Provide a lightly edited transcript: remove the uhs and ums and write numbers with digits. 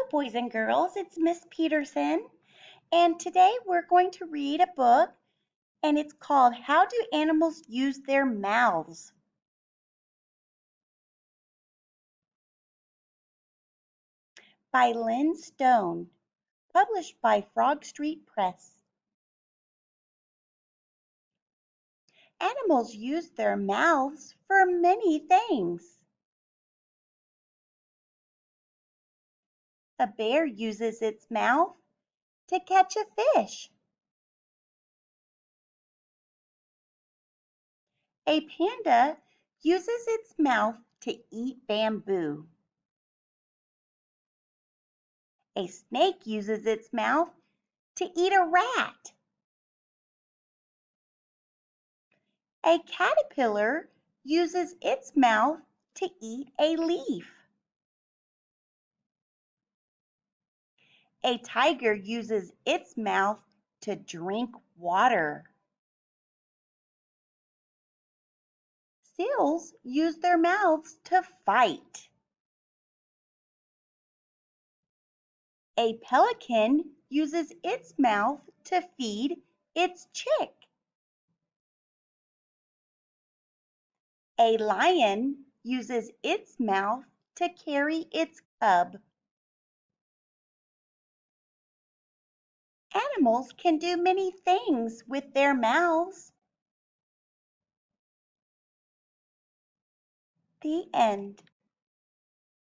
boys and girls. It's Miss Peterson, and today we're going to read a book, and it's called How Do Animals Use Their Mouths? By Lynn Stone, published by Frog Street Press. Animals use their mouths for many things. A bear uses its mouth to catch a fish. A panda uses its mouth to eat bamboo. A snake uses its mouth to eat a rat. A caterpillar uses its mouth to eat a leaf. A tiger uses its mouth to drink water. Seals use their mouths to fight. A pelican uses its mouth to feed its chick. A lion uses its mouth to carry its cub. Animals can do many things with their mouths. The end.